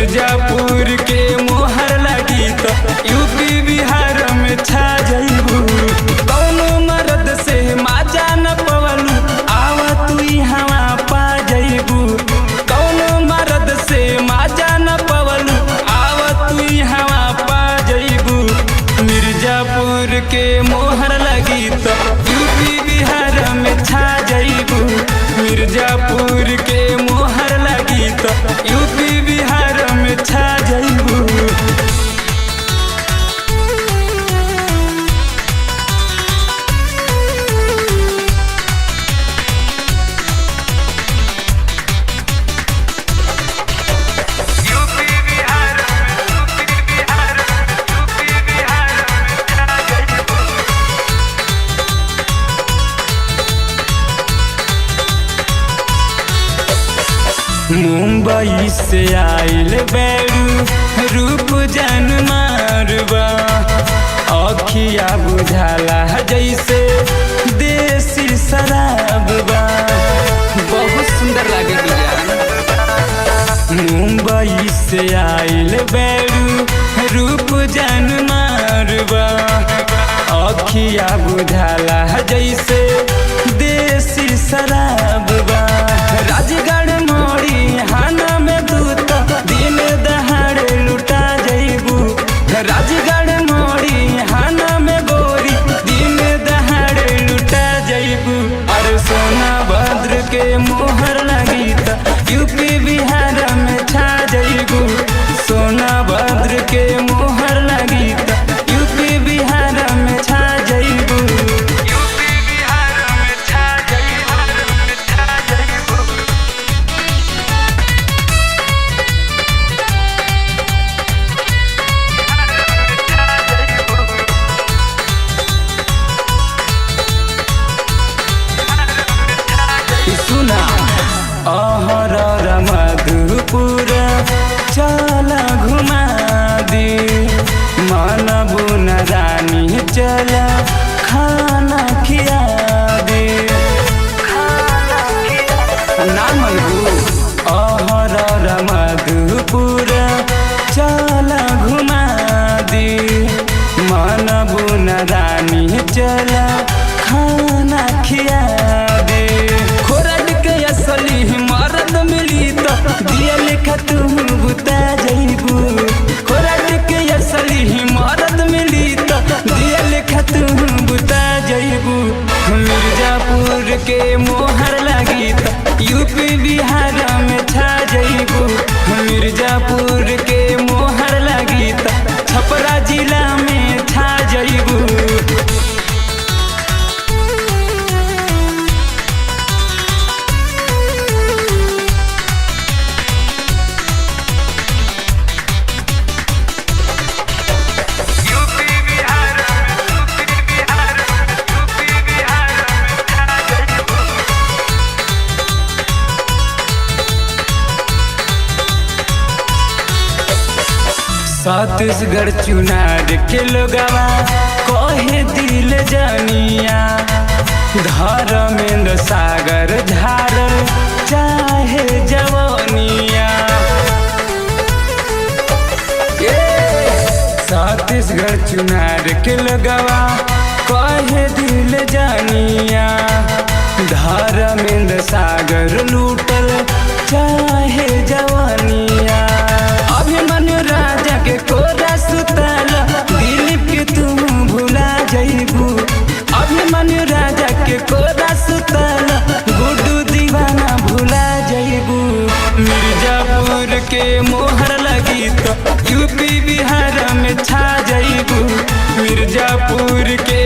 मिर्जापुर के मोहर लगी तो यूपी बिहार में छा जइबू। कौनो मर्द से माजा न पवलू आवा तू हवा पा जइबू। कौनो मर्द से माजा न पवलू आवा तू हवा पा जइबू। मिर्जापुर के मोहर लगी तो यूपी बिहार में छा जइबू। मिर्जापुर के मोहर लगी तो यूपी बिहार में छा जइबू। मुंबई से आइल बैरू रूप जन मारबा। अखिया बुझाला जैसे देसी शराब बा। बहुत सुंदर लागे मुंबई से आइल बैरू रूप जन मारबा। अखिया बुझाला जैसे देसी शराब बा। राजगढ़ हाना में दूत दिन दहाड़े लुटा जइबू। राजगढ़ मोड़ी हाना में गोरी दिन दहाड़े लुटा जइबू। अरे सोना भद्र के मोहर लगी तो यूपी बिहार में छा जइबू। सोना भद्र के मोहर लगी तो यूपी बिहार में छा जइबू। यूपी बिहार में छा जइबू। सुना अहर मधुपुर चला घुमा दी। मानबू न रानी चला खाना खिया दे। ना मनबू अहर मधुपुर चला घुमा दी। मानबू न रानी चला खाना खिया दे। मर्द मिली तो दिया लिखा तुम बुता जइबू। खोराट के असली मर्द मिली तो दिया लिखा तुम बुता जइबू। मिर्जापुर के मोहर लगी तो यूपी बिहार में छा जइबू। मिर्जापुर के मोहर लगी तो छपरा जिला में छा जइबू। छत्तीसगढ़ चुनार के लोगवा कहे दिल जानिया। धर्मेंद्र सागर झार चाहे जवानिया। छत्तीसगढ़ चुनार के लोगवा कहे दिल जानिया। धर्मेंद्र सागर लूटल चाहे जवानिया। अभिमन्यु राजा के कोरा सुतल दिलीप के तुम भुला जइबू। अभिमन्यु राजा के कोरा सुतल गुड्डू दीवाना भुला जइबू। मिर्जापुर के मोहर लगी तो यूपी बिहार में छा जइबू। मिर्जापुर के